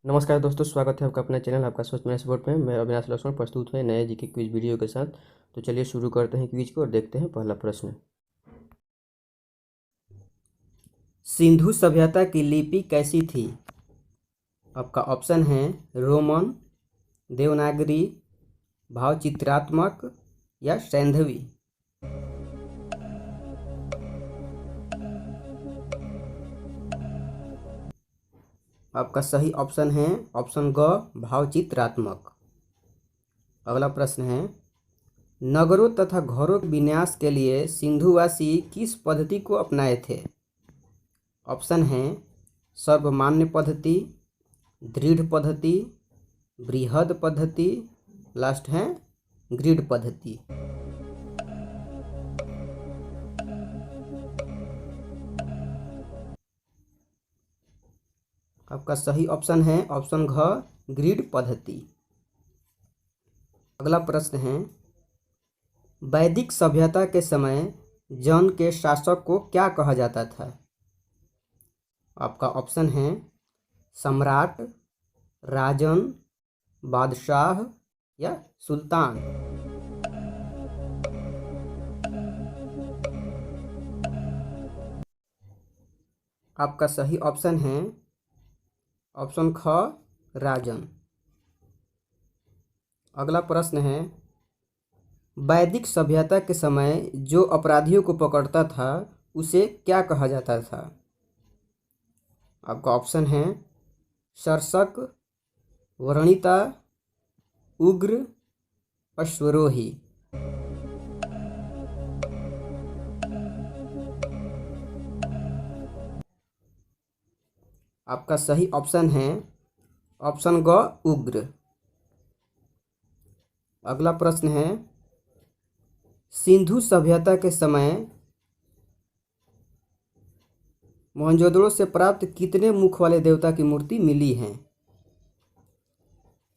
नमस्कार दोस्तों, स्वागत है आपका अपना चैनल आपका सोच मेरा सपोर्ट में। मैं अविनाश लक्ष्मण प्रस्तुत हुए नए जीके क्विज वीडियो के साथ। तो चलिए शुरू करते हैं क्विज को और देखते हैं पहला प्रश्न। सिंधु सभ्यता की लिपि कैसी थी? आपका ऑप्शन है रोमन, देवनागरी, भावचित्रात्मक या सैंधवी। आपका सही ऑप्शन है ऑप्शन ग, भावचित्रात्मक। अगला प्रश्न है, नगरों तथा घरों के विन्यास के लिए सिंधुवासी किस पद्धति को अपनाए थे? ऑप्शन है सर्वमान्य पद्धति, दृढ़ पद्धति, बृहद पद्धति, लास्ट है ग्रिड पद्धति। आपका सही ऑप्शन है ऑप्शन घ, ग्रिड पद्धति। अगला प्रश्न है, वैदिक सभ्यता के समय जन के शासक को क्या कहा जाता था? आपका ऑप्शन है सम्राट, राजन, बादशाह या सुल्तान। आपका सही ऑप्शन है ऑप्शन ख, राजन। अगला प्रश्न है, वैदिक सभ्यता के समय जो अपराधियों को पकड़ता था उसे क्या कहा जाता था? आपका ऑप्शन है शर्षक, व्रणिता, उग्र, अश्वरोही। आपका सही ऑप्शन है ऑप्शन ग, उग्र। अगला प्रश्न है, सिंधु सभ्यता के समय मोहनजोदड़ो से प्राप्त कितने मुख वाले देवता की मूर्ति मिली हैं?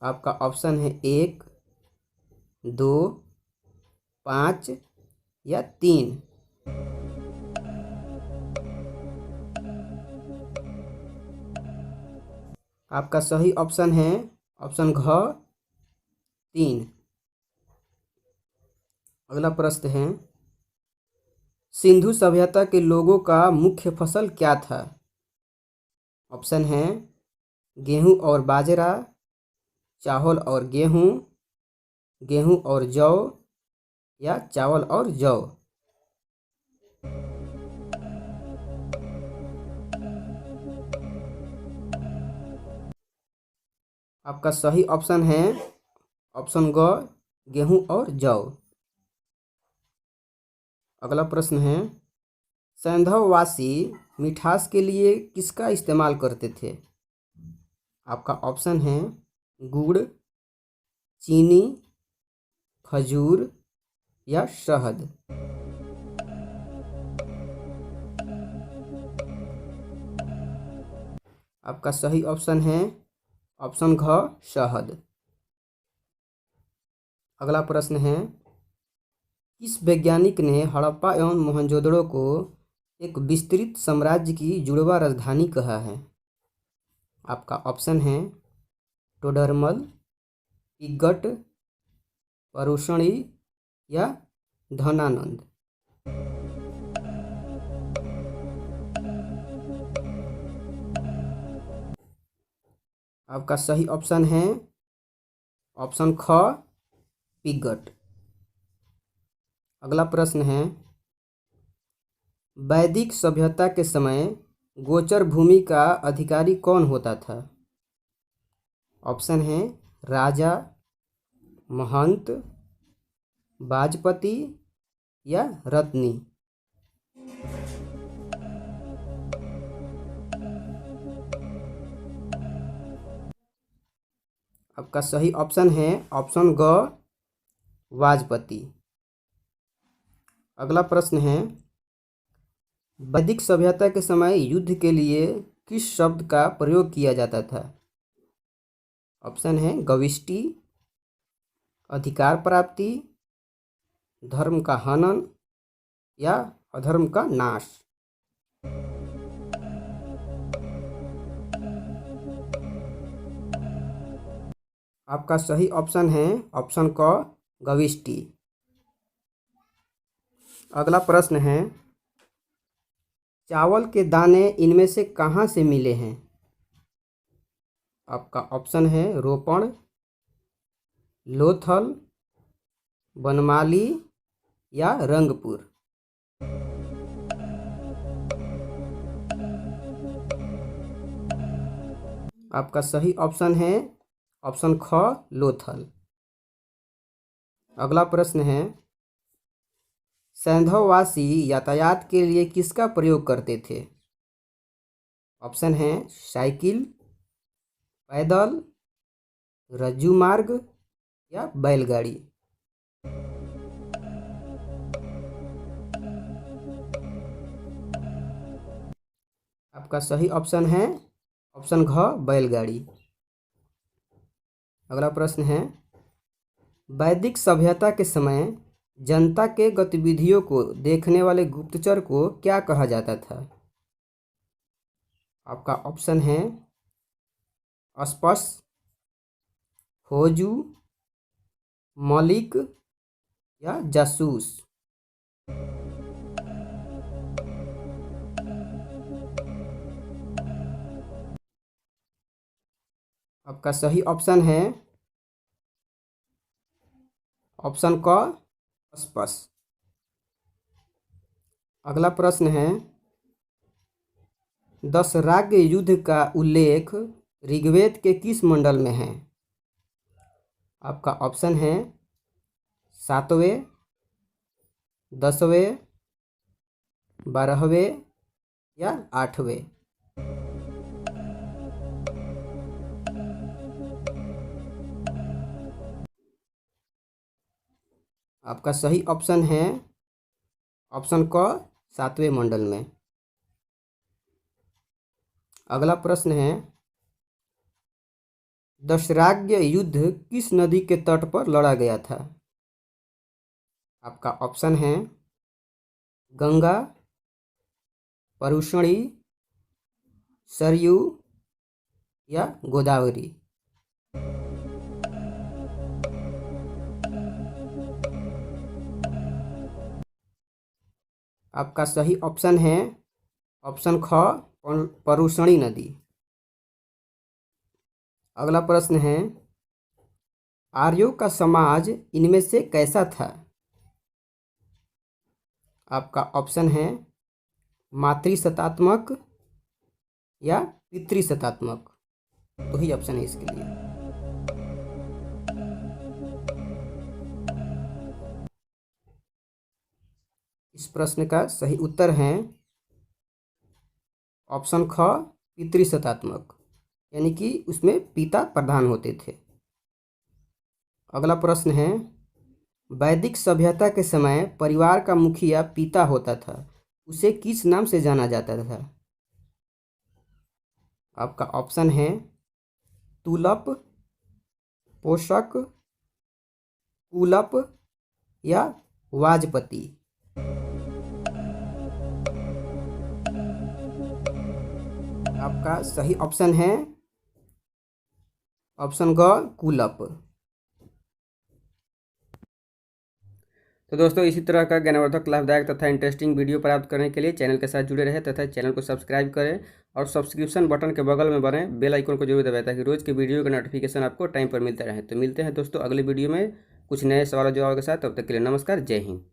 आपका ऑप्शन है 1, 2, 5 या 3। आपका सही ऑप्शन है ऑप्शन घ, 3। अगला प्रश्न है, सिंधु सभ्यता के लोगों का मुख्य फसल क्या था? ऑप्शन है गेहूं और बाजरा, चावल और गेहूं, गेहूं और जौ या चावल और जौ। आपका सही ऑप्शन है ऑप्शन ग, गेहूं और जौ। अगला प्रश्न है, सैंधववासी मिठास के लिए किसका इस्तेमाल करते थे? आपका ऑप्शन है गुड़, चीनी, खजूर या शहद। आपका सही ऑप्शन है ऑप्शन घ, शहद। अगला प्रश्न है, किस वैज्ञानिक ने हड़प्पा एवं मोहनजोदड़ो को एक विस्तृत साम्राज्य की जुड़वा राजधानी कहा है? आपका ऑप्शन है टोडरमल, पिगट, परुशणी या धनानंद। आपका सही ऑप्शन है ऑप्शन ख, पिगट। अगला प्रश्न है, वैदिक सभ्यता के समय गोचर भूमि का अधिकारी कौन होता था? ऑप्शन है राजा, महंत, वाजपति या रत्नी। आपका सही ऑप्शन है ऑप्शन ग, वाजपति। अगला प्रश्न है, वैदिक सभ्यता के समय युद्ध के लिए किस शब्द का प्रयोग किया जाता था? ऑप्शन है गविष्टि, अधिकार प्राप्ति, धर्म का हनन या अधर्म का नाश। आपका सही ऑप्शन है ऑप्शन क गविष्टि। अगला प्रश्न है, चावल के दाने इनमें से कहाँ से मिले हैं? आपका ऑप्शन है रोपण, लोथल, बनमाली या रंगपुर। आपका सही ऑप्शन है ऑप्शन ख लोथल। अगला प्रश्न है, सैंधववासी यातायात के लिए किसका प्रयोग करते थे? ऑप्शन है साइकिल, पैदल, रज्जू मार्ग या बैलगाड़ी। आपका सही ऑप्शन है ऑप्शन घ बैलगाड़ी। अगला प्रश्न है, वैदिक सभ्यता के समय जनता के गतिविधियों को देखने वाले गुप्तचर को क्या कहा जाता था? आपका ऑप्शन है अस्पष्ट, फौजू, मलिक या जासूस। आपका सही ऑप्शन है ऑप्शन क अस्पष्ट। अगला प्रश्न है, दशराग्य युद्ध का उल्लेख ऋग्वेद के किस मंडल में है? आपका ऑप्शन है 7वें, 10वें, 12वें या 8वें। आपका सही ऑप्शन है ऑप्शन क 7वें मंडल में। अगला प्रश्न है, दशराग्य युद्ध किस नदी के तट पर लड़ा गया था? आपका ऑप्शन है गंगा, परुष्णी, सरयू या गोदावरी। आपका सही ऑप्शन है ऑप्शन ख परुष्णी नदी। अगला प्रश्न है, आर्यों का समाज इनमें से कैसा था? आपका ऑप्शन है मातृसत्तात्मक या पितृसत्तात्मक। दो ही ऑप्शन है इसके लिए। इस प्रश्न का सही उत्तर है ऑप्शन ख पितृसत्तात्मक, यानी कि उसमें पिता प्रधान होते थे। अगला प्रश्न है, वैदिक सभ्यता के समय परिवार का मुखिया पिता होता था, उसे किस नाम से जाना जाता था? आपका ऑप्शन है तुलप, पोषक, कुलप या वाजपति। आपका सही ऑप्शन है ऑप्शन ग कुलप। तो दोस्तों, इसी तरह का ज्ञानवर्धक, लाभदायक तथा इंटरेस्टिंग वीडियो प्राप्त करने के लिए चैनल के साथ जुड़े रहें तथा चैनल को सब्सक्राइब करें और सब्सक्रिप्शन बटन के बगल में बने बेल आइकन को जरूर दबाएं ताकि रोज़ के वीडियो का नोटिफिकेशन आपको टाइम पर मिलता रहे। तो मिलते हैं दोस्तों अगले वीडियो में कुछ नए सवाल जवाब के साथ। तब तक के लिए नमस्कार, जय हिंद।